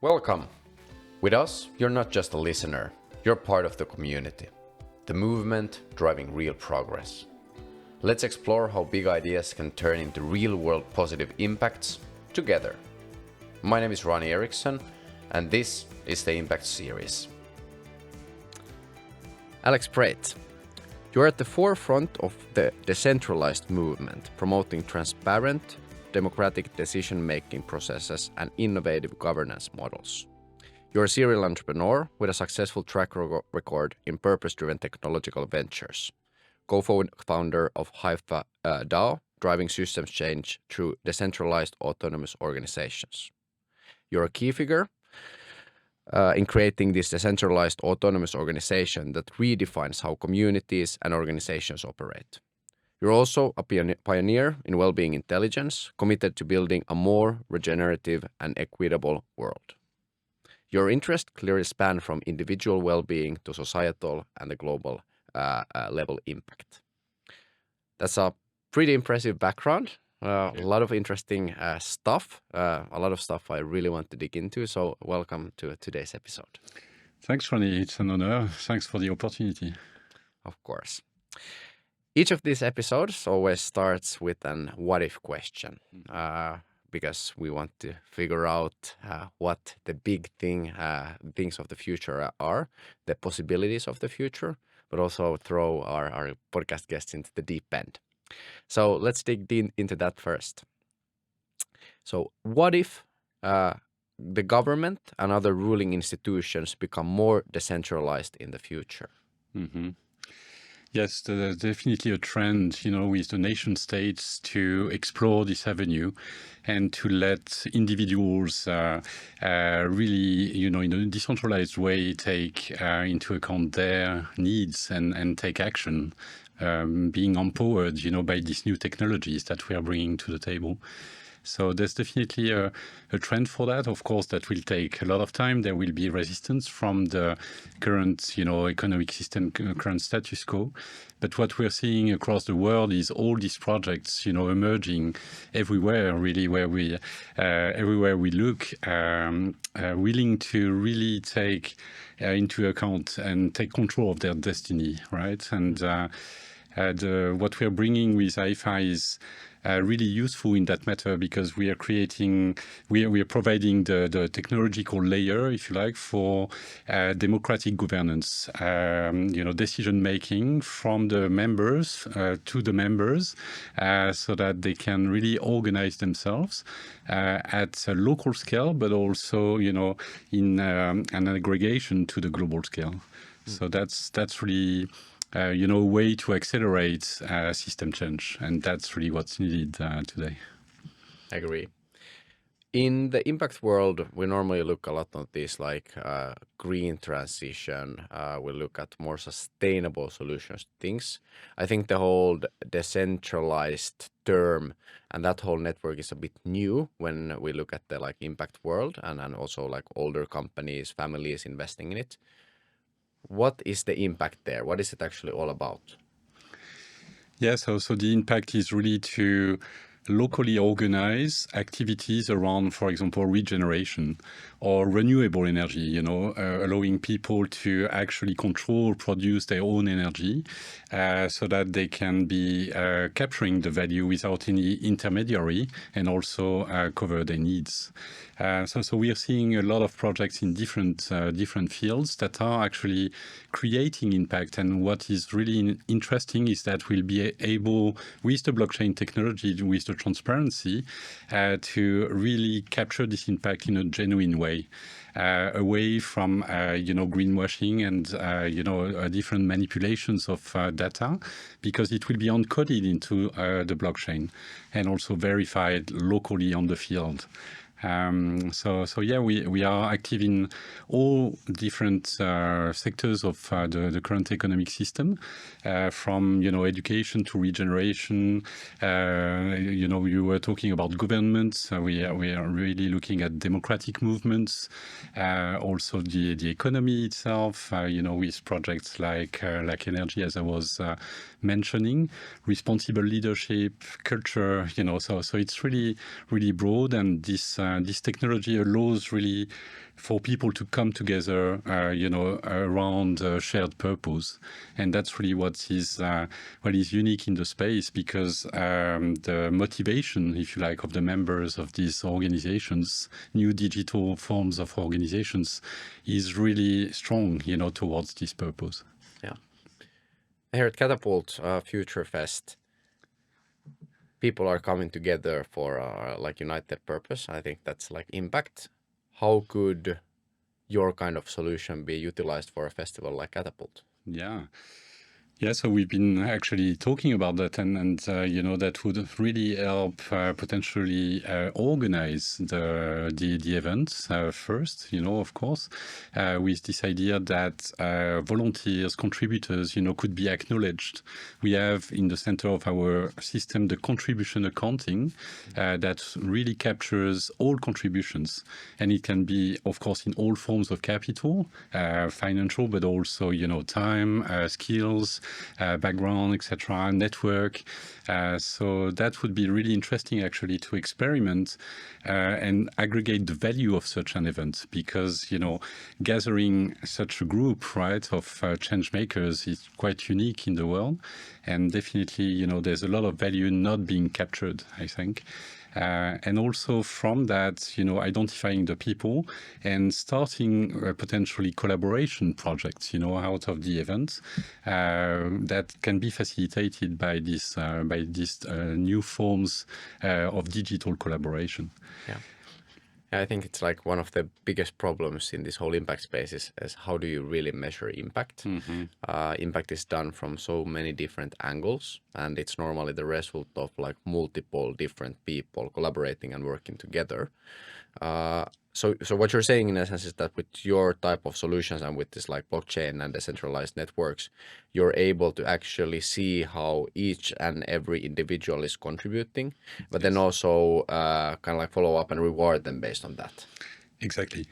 Welcome! With us, you're not just a listener, you're part of the community, the movement driving real progress. Let's explore how big ideas can turn into real-world positive impacts together. My name is Ronny Eriksson, and this is the Impact Series. Alex Prate, you're at the forefront of the decentralized movement, promoting transparent, democratic decision-making processes and innovative governance models. You're a serial entrepreneur with a successful track record in purpose-driven technological ventures. Co-founder of Hypha DAO, driving systems change through decentralized autonomous organizations. You're a key figure in creating this decentralized autonomous organization that redefines how communities and organizations operate. You're also a pioneer in well-being intelligence, committed to building a more regenerative and equitable world. Your interests clearly span from individual well-being to societal and the global level impact. That's a pretty impressive background. A lot of interesting stuff, a lot of stuff I really want to dig into. So welcome to today's episode. Thanks, Ronny. It's an honor. Thanks for the opportunity. Of course. Each of these episodes always starts with an what-if question, because we want to figure out what the big things of the future are, the possibilities of the future, but also throw our podcast guests into the deep end. So let's dig into that first. So what if the government and other ruling institutions become more decentralized in the future? Mm-hmm. Yes, there's definitely a trend, with the nation states to explore this avenue and to let individuals really, in a decentralized way, take into account their needs and take action, being empowered, by these new technologies that we are bringing to the table. So there's definitely a trend for that. Of course, that will take a lot of time. There will be resistance from the current, economic system, current status quo. But what we're seeing across the world is all these projects, emerging everywhere, really, everywhere we look, willing to really take into account and take control of their destiny, right? And what we're bringing with Hypha is really useful in that matter, because we are providing the technological layer, if you like, for democratic governance, decision making from the members to the members, so that they can really organize themselves at a local scale, but also, in an aggregation to the global scale. So that's really a way to accelerate system change. And that's really what's needed today. I agree. In the impact world, we normally look a lot on this, like green transition. We look at more sustainable solutions to things. I think the whole decentralized term and that whole network is a bit new when we look at the impact world and also older companies, families investing in it. What is the impact there? What is it actually all about? Yeah, so the impact is really to locally organize activities around, for example, regeneration or renewable energy, allowing people to actually produce their own energy so that they can be capturing the value without any intermediary and also cover their needs. So we are seeing a lot of projects in different fields that are actually creating impact. And what is really interesting is that we'll be able, with the blockchain technology, with the transparency, to really capture this impact in a genuine way, away from greenwashing and different manipulations of data, because it will be encoded into the blockchain and also verified locally on the field. So yeah, we are active in all different sectors of the current economic system, from education to regeneration. You were talking about governments. We are really looking at democratic movements, also the economy itself. With projects like energy, as I was mentioning, responsible leadership, culture. So it's really broad, and this this technology allows really for people to come together, around a shared purpose. And that's really what is unique in the space, because the motivation, if you like, of the members of these organizations, new digital forms of organizations, is really strong, towards this purpose. Yeah. Here at Catapult Future Fest, people are coming together for like united purpose. I think that's like impact. How could your kind of solution be utilized for a festival like Catapult? Yeah, so we've been actually talking about that, and that would really help potentially organize the events first, of course, with this idea that volunteers, contributors, could be acknowledged. We have in the center of our system the contribution accounting that really captures all contributions, and it can be, of course, in all forms of capital, financial, but also time, skills, background, etc., network. So that would be really interesting, actually, to experiment and aggregate the value of such an event, because gathering such a group, right, of change makers is quite unique in the world, and definitely there's a lot of value not being captured, I think. And also from that, identifying the people and starting potentially collaboration projects, out of the event that can be facilitated by these new forms of digital collaboration. Yeah. I think it's like one of the biggest problems in this whole impact space is how do you really measure impact? Impact is done from so many different angles, and it's normally the result of like multiple different people collaborating and working together. So what you're saying in essence is that with your type of solutions and with this like blockchain and decentralized networks, you're able to actually see how each and every individual is contributing, but then also kind of like follow up and reward them based on that. Exactly.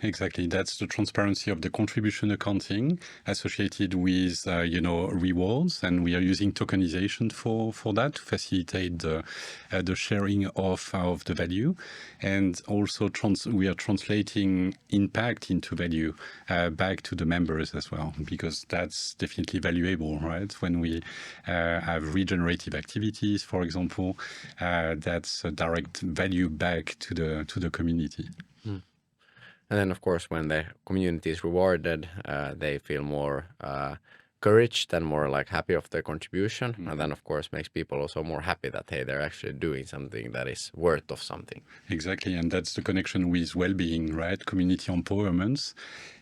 That's the transparency of the contribution accounting associated with, rewards, and we are using tokenization for that to facilitate the sharing of the value, and also we are translating impact into value back to the members as well, because that's definitely valuable, right? When we have regenerative activities, for example, that's a direct value back to the community. And then, of course, when the community is rewarded, they feel more encouraged and more like happy of their contribution. And then, of course, makes people also more happy that, hey, they're actually doing something that is worth of something. Exactly. And that's the connection with well-being, right? Community empowerment.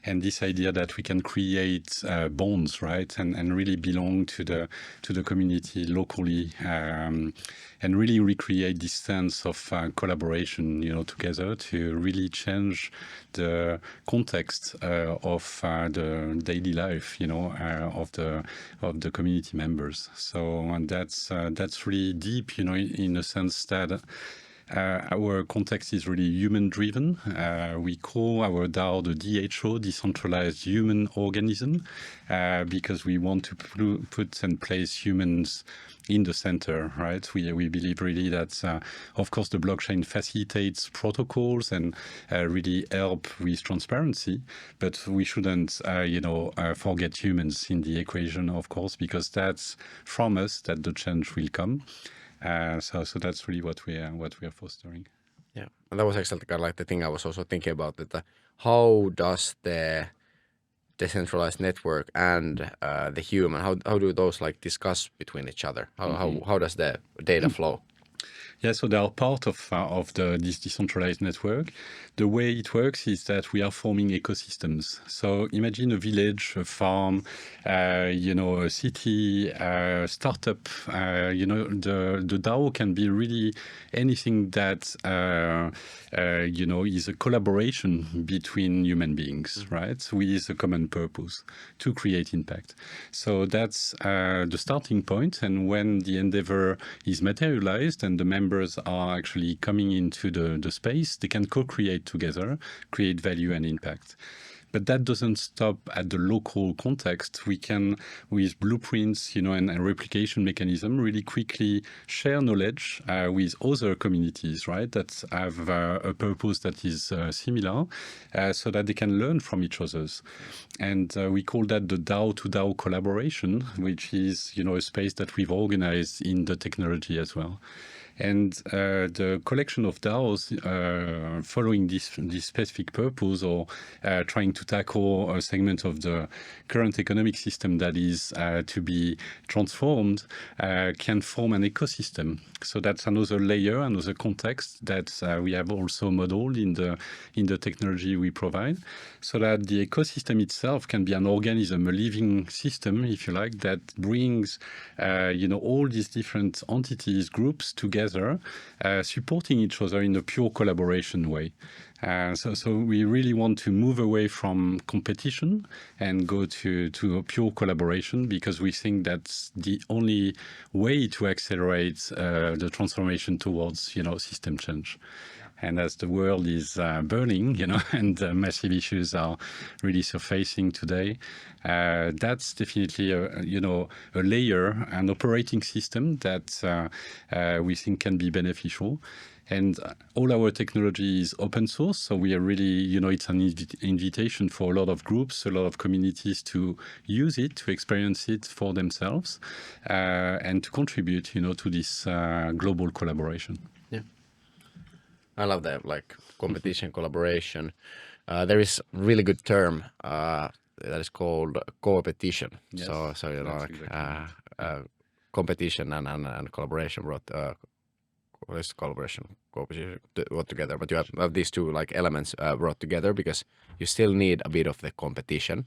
And this idea that we can create bonds, right? And really belong to the community locally, and really recreate this sense of collaboration, together to really change the context of the daily life, of the community members. So, and that's really deep, in a sense that our context is really human-driven. We call our DAO the DHO, Decentralized Human Organism, because we want to put and place humans in the center, right? We believe really that, of course, the blockchain facilitates protocols and really help with transparency, but we shouldn't, forget humans in the equation, of course, because that's from us that the change will come. So that's really what we are fostering. Yeah, and that was actually kind of like the thing I was also thinking about, that how does the decentralized network and the human, how do those like discuss between each other? How does the data flow? Yeah, so they are part of this decentralized network. The way it works is that we are forming ecosystems. So imagine a village, a farm, a city, startup. The DAO can be really anything that is a collaboration between human beings, right? With a common purpose to create impact. So that's the starting point. And when the endeavor is materialized and the members are actually coming into the space, they can co-create collaborate together, create value and impact. But that doesn't stop at the local context. We can, with blueprints, and replication mechanism, really quickly share knowledge with other communities, right, that have a purpose that is similar, so that they can learn from each other's. And we call that the DAO to DAO collaboration, which is, a space that we've organized in the technology as well. And the collection of DAOs following this specific purpose, or trying to tackle a segment of the current economic system that is to be transformed, can form an ecosystem. So that's another layer, another context that we have also modeled in the technology we provide, so that the ecosystem itself can be an organism, a living system, if you like, that brings all these different entities, groups together, supporting each other in a pure collaboration way. So we really want to move away from competition and go to a pure collaboration, because we think that's the only way to accelerate the transformation towards, system change. And as the world is burning, and massive issues are really surfacing today, that's definitely a layer, an operating system that we think can be beneficial. And all our technology is open source, so we are really, it's an invitation for a lot of groups, a lot of communities to use it, to experience it for themselves, and to contribute, to this global collaboration. Yeah, I love that, competition, collaboration. There is a really good term that is called co-opetition. Yes, competition and collaboration brought. What is collaboration, co-opetition brought together? But you have these two elements brought together, because you still need a bit of the competition,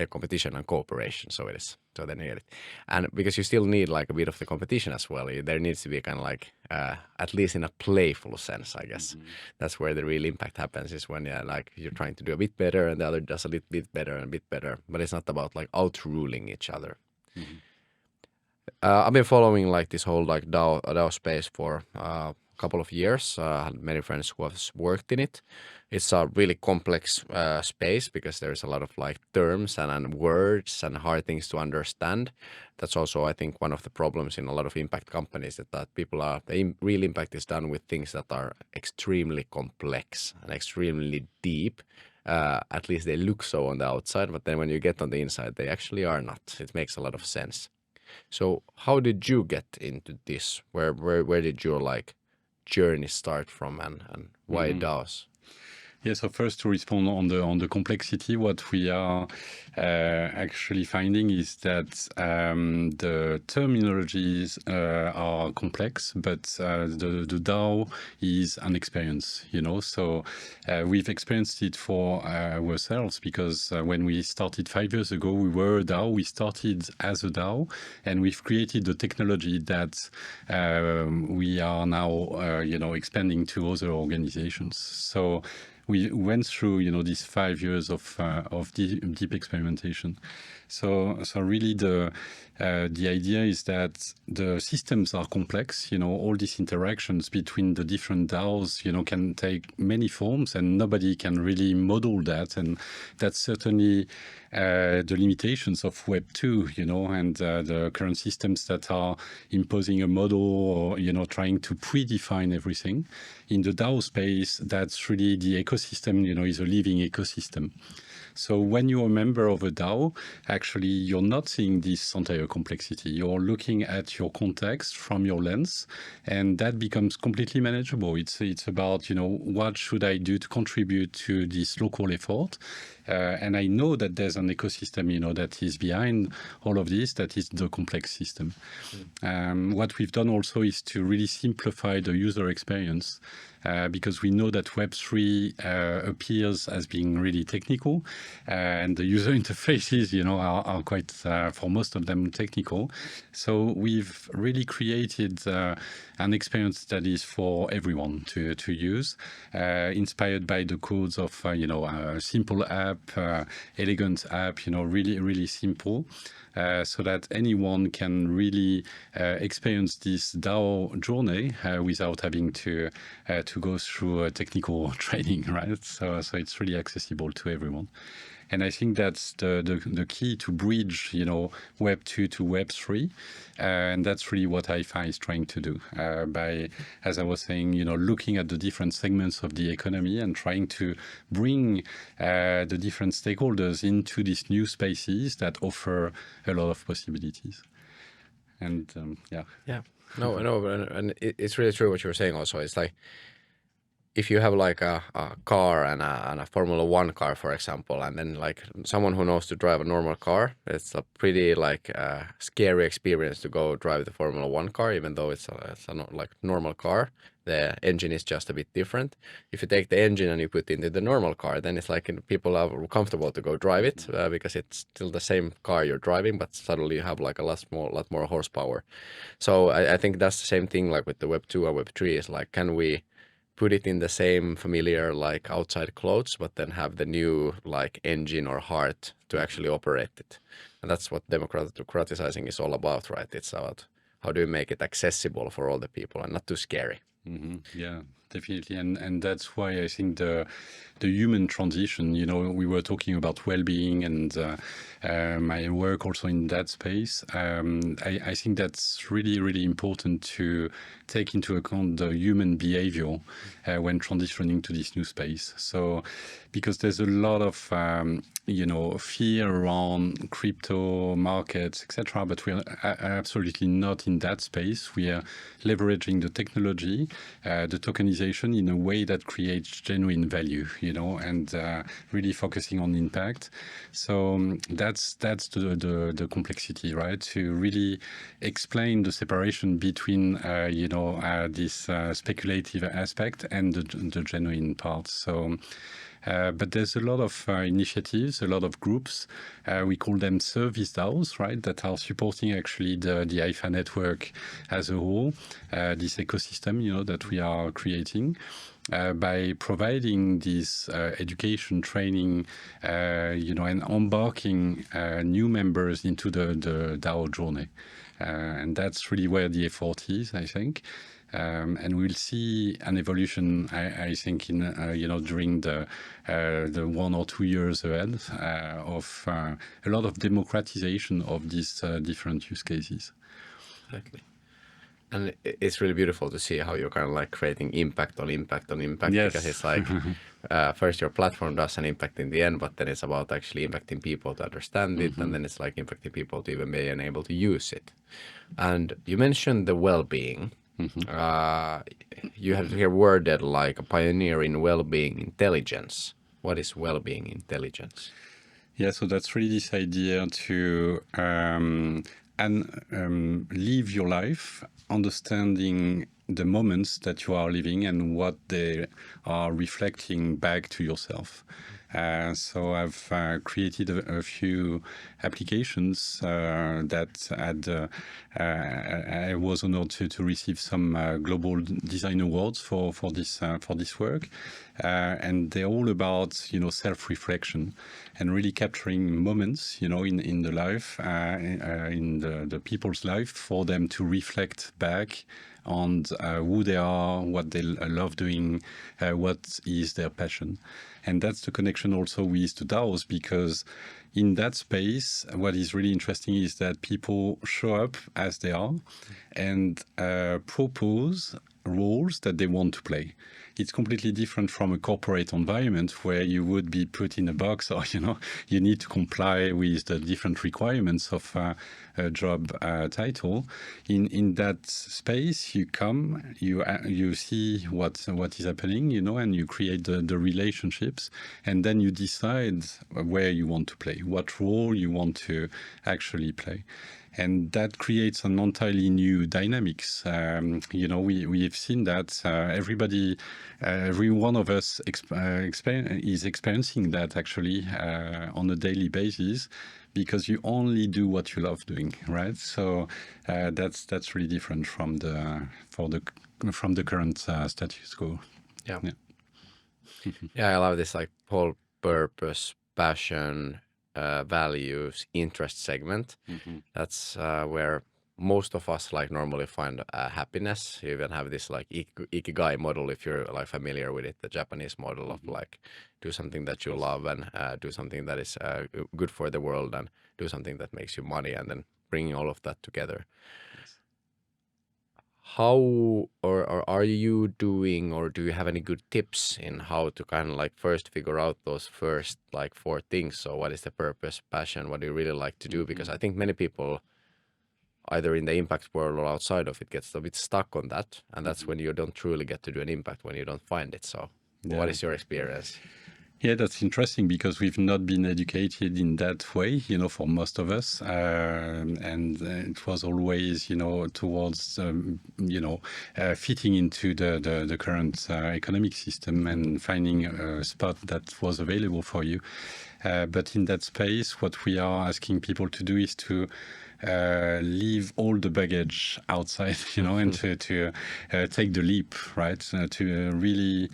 competition and cooperation. So it is. So then you get it, and because you still need a bit of the competition as well. There needs to be kind of at least in a playful sense, I guess. That's where the real impact happens, is when you're trying to do a bit better and the other does a little bit better and a bit better. But it's not about outruling each other. I've been following this whole DAO space for a couple of years. I had many friends who have worked in it. It's a really complex space, because there's a lot of terms and words and hard things to understand. That's also, I think, one of the problems in a lot of impact companies, that the real impact is done with things that are extremely complex and extremely deep. At least they look so on the outside, but then when you get on the inside, they actually are not. It makes a lot of sense. So how did you get into this? Where did your journey start from, and why DAOs? Yeah, so first, to respond on the complexity, what we are actually finding is that the terminologies are complex, but the DAO is an experience, So we've experienced it for ourselves, because when we started 5 years ago, we were a DAO. We started as a DAO, and we've created the technology that we are now, expanding to other organizations. So we went through, these 5 years of deep experimentation. So really the idea is that the systems are complex. All these interactions between the different DAOs, can take many forms, and nobody can really model that. And that's certainly the limitations of Web 2, and the current systems that are imposing a model, or, trying to predefine everything. In the DAO space, that's really the ecosystem, is a living ecosystem. So when you're a member of a DAO, actually, you're not seeing this entire complexity. You're looking at your context from your lens, and that becomes completely manageable. It's about, what should I do to contribute to this local effort? And I know that there's an ecosystem, that is behind all of this, that is the complex system. What we've done also is to really simplify the user experience, because we know that Web3 appears as being really technical, and the user interfaces, are quite, for most of them, technical. So we've really created an experience that is for everyone to use, inspired by the codes of, a simple app, elegant app, really, really simple. So that anyone can really experience this DAO journey without having to to go through a technical training, right? So it's really accessible to everyone. And I think that's the key to bridge, Web 2 to Web 3. And that's really what Hypha is trying to do by, as I was saying, looking at the different segments of the economy and trying to bring the different stakeholders into these new spaces that offer a lot of possibilities. And Yeah. No, I know, and it's really true what you're saying also. It's like, if you have like a car and a Formula One car, for example, and then like someone who knows to drive a normal car, it's a pretty like scary experience to go drive the Formula One car, even though it's a not like normal car. The engine is just a bit different. If you take the engine and you put it into the normal car, then it's like people are comfortable to go drive it because it's still the same car you're driving, but suddenly you have like a lot more horsepower. So I think that's the same thing like with the Web 2 and Web 3 is like, can we put it in the same familiar like outside clothes, but then have the new like engine or heart to actually operate it. And that's what democratizing is all about, right? It's about how do you make it accessible for all the people and not too scary. Yeah, definitely. And that's why I think the human transition, we were talking about well-being and my work also in that space. I think that's really, really important to take into account the human behavior when transitioning to this new space. So, because there's a lot of, fear around crypto markets, etc. But we are absolutely not in that space. We are leveraging the technology, the tokenization in a way that creates genuine value, and really focusing on impact. So that's the complexity, right? To really explain the separation between, this speculative aspect and the genuine part. So. But there's a lot of initiatives, a lot of groups. We call them service DAOs, right, that are supporting actually the Hypha network as a whole, this ecosystem, that we are creating. By providing this education training, and embarking new members into the DAO journey. And that's really where the effort is, I think. And we'll see an evolution, I think, in during the 1 or 2 years ahead of a lot of democratization of these different use cases. Exactly. And it's really beautiful to see how you're kind of like creating impact on impact on impact. Yes. Because it's like first your platform does an impact in the end, but then it's about actually impacting people to understand it, and then it's like impacting people to even be able to use it. And you mentioned the well-being. You have here worded like a pioneer in well-being intelligence. What is well-being intelligence? Yeah, so that's really this idea to live your life understanding the moments that you are living and what they are reflecting back to yourself. So I've created a few applications that I was honored to receive some global design awards for this work, and they're all about self-reflection and really capturing moments in the life in the people's life for them to reflect back on who they are, what they love doing, what is their passion. And that's the connection also with the DAOs, because in that space, what is really interesting is that people show up as they are and propose roles that they want to play. It's completely different from a corporate environment where you would be put in a box, or you need to comply with the different requirements of a job title. In that space, you come, you see what is happening, and you create the relationships, and then you decide where you want to play, what role you want to actually play. And that creates an entirely new dynamics. We have seen that every one of us is experiencing that actually on a daily basis, because you only do what you love doing, right? So that's really different from the current status quo. Yeah. Yeah, I love this like whole purpose, passion, values, interest segment. That's where most of us like normally find happiness. You even have this like ikigai model, if you're like familiar with it, the Japanese model of like do something that you love and do something that is good for the world and do something that makes you money, and then bringing all of that together. How or are you doing, or do you have any good tips in how to kind of like first figure out those first like 4 things? So what is the purpose, passion, what do you really like to do? Because I think many people either in the impact world or outside of it gets a bit stuck on that, and that's when you don't truly get to do an impact, when you don't find it. So what is your experience? Yeah, that's interesting because we've not been educated in that way, for most of us. And it was always, towards, fitting into the current economic system and finding a spot that was available for you. But in that space, what we are asking people to do is to leave all the baggage outside, and to take the leap, right? To really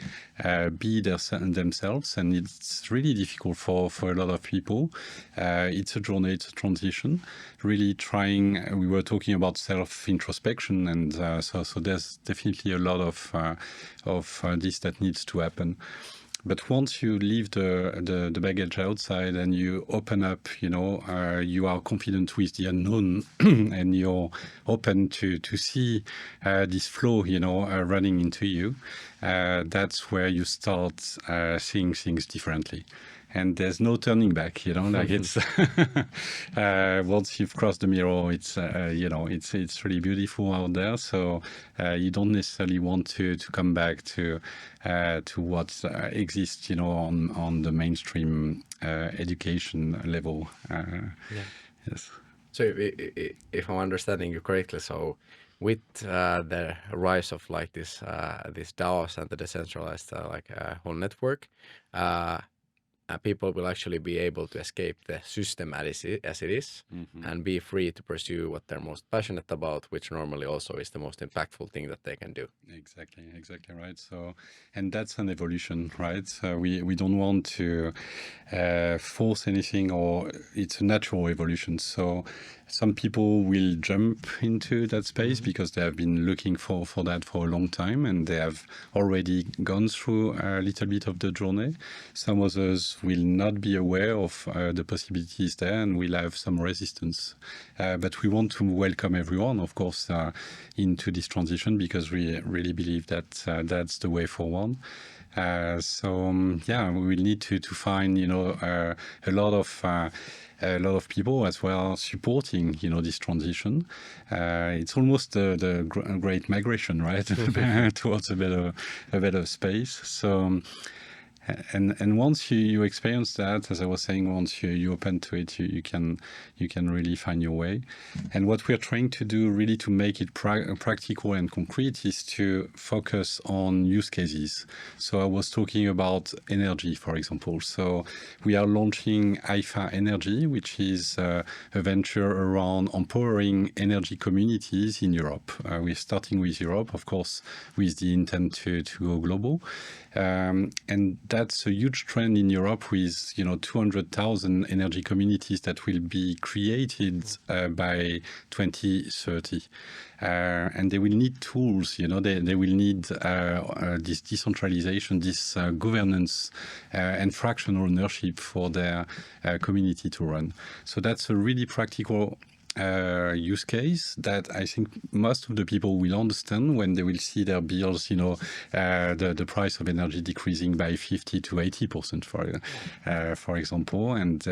be themselves. And it's really difficult for a lot of people. It's a journey, it's a transition. Really trying, we were talking about self-introspection, and so there's definitely a lot of this that needs to happen. But once you leave the baggage outside and you open up, you are confident with the unknown and you're open to see this flow, running into you. That's where you start seeing things differently. And there's no turning back, like it's once you've crossed the mirror, it's it's really beautiful out there. So you don't necessarily want to come back to what exists, on the mainstream education level. Yes. So if I'm understanding you correctly, so with the rise of like this DAOs and the decentralized whole network, people will actually be able to escape the system as it is, and be free to pursue what they're most passionate about, which normally also is the most impactful thing that they can do. Exactly right. So, and that's an evolution, right? We don't want to force anything, or it's a natural evolution. So some people will jump into that space because they have been looking for that for a long time, and they have already gone through a little bit of the journey. Some others will not be aware of the possibilities there and will have some resistance. But we want to welcome everyone, of course, into this transition, because we really believe that that's the way forward. We will need to find, a lot of people as well supporting, this transition. It's almost the great migration, right? Towards a better space. So. And once you experience that, as I was saying, once you open to it, you can really find your way. And what we're trying to do, really to make it practical and concrete, is to focus on use cases. So I was talking about energy, for example. So we are launching Hypha Energy, which is a venture around empowering energy communities in Europe. We're starting with Europe, of course, with the intent to go global. And that's a huge trend in Europe, with 200,000 energy communities that will be created by 2030. And they will need tools, they will need this decentralization, this governance and fractional ownership for their community to run. So that's a really practical use case that I think most of the people will understand when they will see their bills, the price of energy decreasing by 50 to 80%, for example, and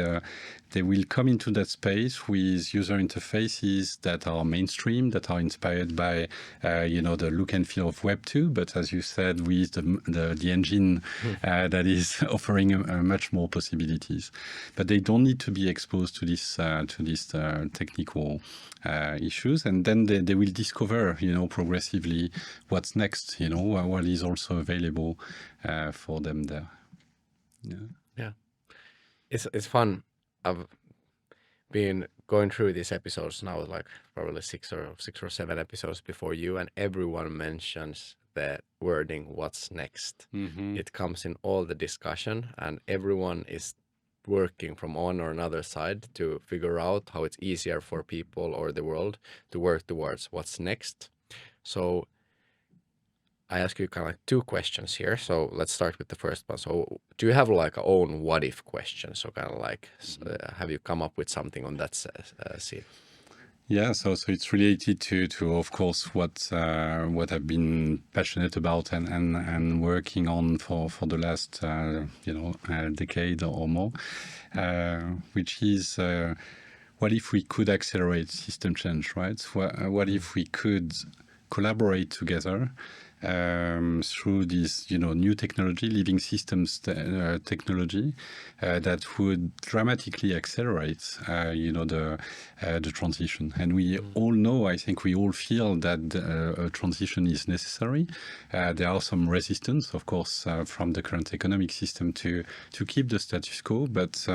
they will come into that space with user interfaces that are mainstream, that are inspired by, the look and feel of Web 2, but as you said, with the engine that is offering much more possibilities. But they don't need to be exposed to this technical issues, and then they will discover, progressively what's next, what is also available for them there. Yeah, it's fun. I've been going through these episodes now, like probably six or seven episodes before you, and everyone mentions the wording "what's next." It comes in all the discussion, and everyone is working from one or another side to figure out how it's easier for people or the world to work towards what's next. So I ask you kind of like two questions here. So let's start with the first one. So do you have like a own what if question? So kind of like, have you come up with something on that scene? Yeah, so it's related to of course what I've been passionate about and working on for the last decade or more, which is what if we could accelerate system change, right? What if we could collaborate together through this, new technology, living systems technology that would dramatically accelerate, the transition. And we all know, I think we all feel that a transition is necessary. There are some resistance, of course, from the current economic system to keep the status quo, but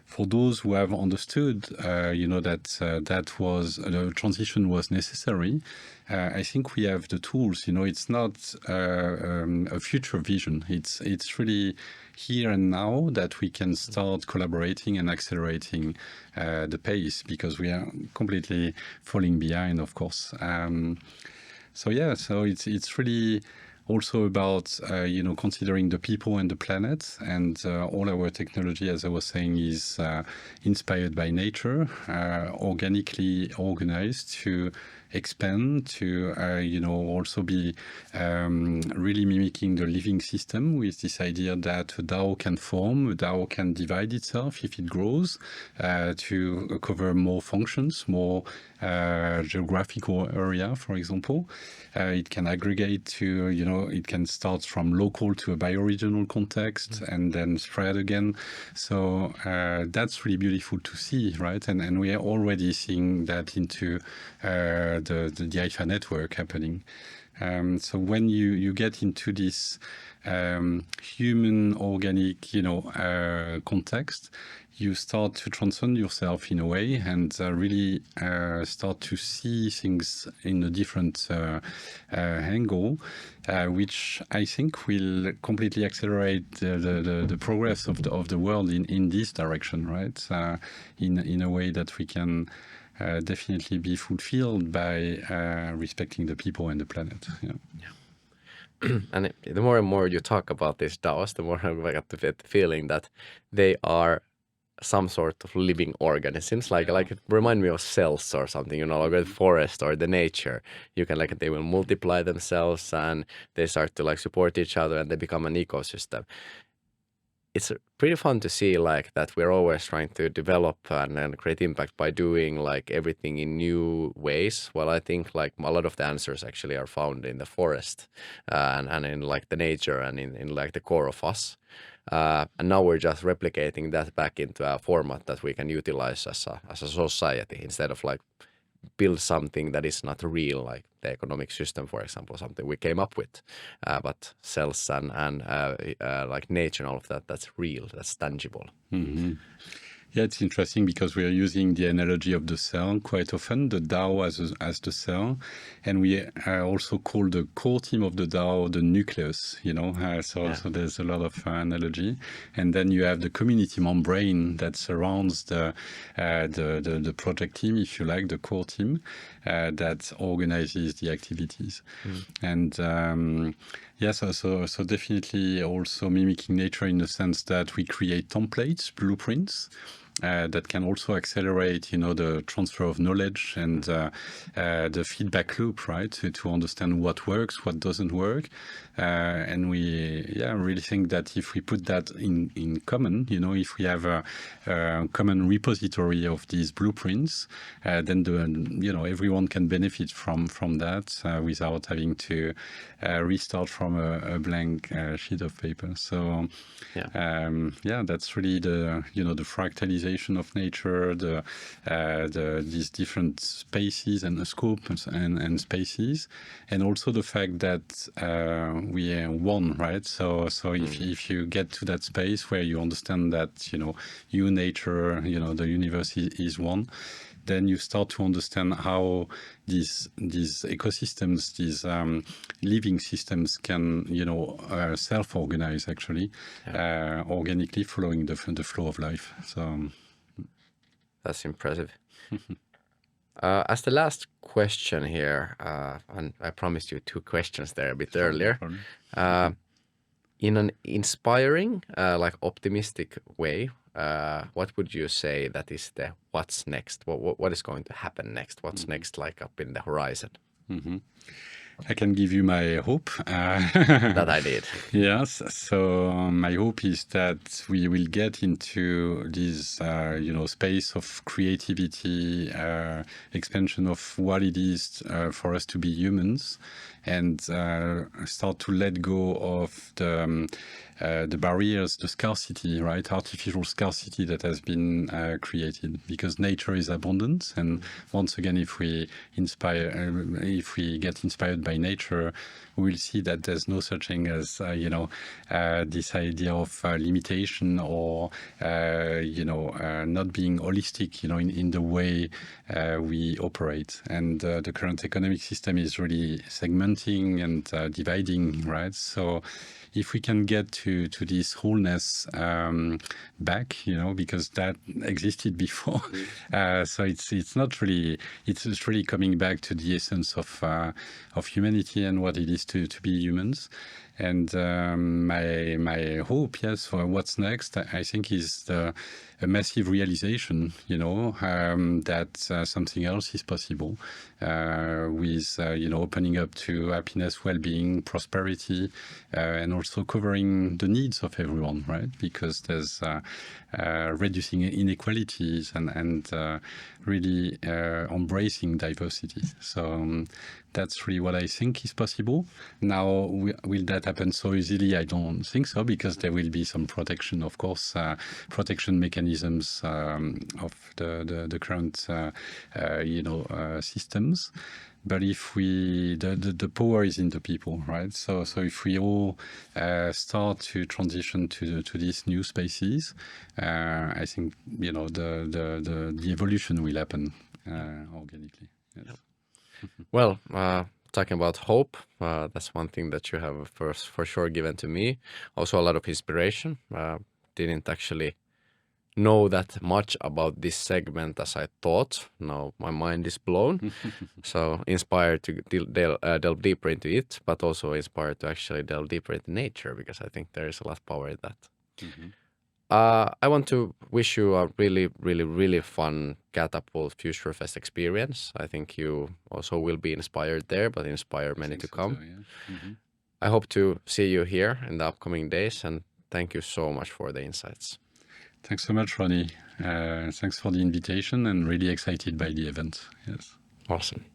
for those who have understood, that was the transition was necessary, I think we have the tools. It's not a future vision. It's really here and now that we can start collaborating and accelerating the pace, because we are completely falling behind, of course. So it's really also about considering the people and the planet, and all our technology, as I was saying, is inspired by nature, organically organized to expand, to also be really mimicking the living system, with this idea that a DAO can form, a DAO can divide itself if it grows, to cover more functions, more geographical area, for example. It can aggregate to, it can start from local to a bioregional context and then spread again. So that's really beautiful to see, right? And we are already seeing that into the Hypha network happening. So when you get into this human organic, context, you start to transcend yourself in a way, and really start to see things in a different angle, which I think will completely accelerate the progress of the world in this direction, right? In a way that we can definitely be fulfilled by respecting the people and the planet. Yeah. And the more and more you talk about these DAOs, the more I got the feeling that they are some sort of living organisms, like it remind me of cells or something, like the forest or the nature. You can they will multiply themselves and they start to support each other and they become an ecosystem. It's pretty fun to see that we're always trying to develop and create impact by doing everything in new ways. Well, I think a lot of the answers actually are found in the forest and in the nature and in the core of us. And now we're just replicating that back into a format that we can utilize as a society, instead of build something that is not real, like the economic system, for example, something we came up with, but cells and nature and all of that, that's real, that's tangible. Mm-hmm. Yeah, it's interesting because we are using the analogy of the cell quite often, the DAO as the cell, and we also call the core team of the DAO the nucleus, so there's a lot of analogy. And then you have the community membrane that surrounds the project team, if you like, the core team, that organizes the activities. And so definitely also mimicking nature in the sense that we create templates, blueprints, that can also accelerate, the transfer of knowledge and the feedback loop, right? To understand what works, what doesn't work. And we really think that if we put that in common, if we have a common repository of these blueprints, then everyone can benefit from that without having to restart from a blank sheet of paper. So that's really the fractalization of nature, these different spaces and the scope and spaces, and also the fact that we are one, right? So if you get to that space where you understand that you nature, the universe is one, then you start to understand how these ecosystems, these living systems can, self-organize actually, organically following the flow of life. So that's impressive. As the last question here, and I promised you 2 questions there a bit earlier. In an inspiring, optimistic way, what would you say that is the what's next? What is going to happen next? What's next, up in the horizon? I can give you my hope. That I did. Yes. So my hope is that we will get into this, space of creativity, expansion of what it is for us to be humans, and start to let go of the barriers, the scarcity, right? Artificial scarcity that has been created, because nature is abundant. And once again, if we get inspired by nature, we'll see that there's no such thing as, this idea of limitation or, not being holistic, in the way we operate. And the current economic system is really segmenting and dividing, right? So if we can get to this wholeness back, because that existed before, so it's not really, it's really coming back to the essence of humanity and what it is to be humans. And my hope, yes, for what's next, I think is a massive realization, that something else is possible with, opening up to happiness, well-being, prosperity, and also covering the needs of everyone, right? Because there's reducing inequalities and really embracing diversity. So that's really what I think is possible. Now, will that happen so easily? I don't think so, because there will be some protection, of course, protection mechanisms of the current, systems. But if the power is in the people, right? So if we all start to transition to these new spaces, I think the evolution will happen organically. Yes. Well, talking about hope, that's one thing that you have for sure given to me. Also a lot of inspiration. Didn't actually know that much about this segment as I thought. Now my mind is blown. So inspired to delve deeper into it, but also inspired to actually delve deeper into nature, because I think there is a lot of power in that. I want to wish you a really, really, really fun Catapult Future Fest experience. I think you also will be inspired there, but inspire many to come. So, yeah. I hope to see you here in the upcoming days, and thank you so much for the insights. Thanks so much, Ronny. Thanks for the invitation, and really excited by the event. Yes. Awesome.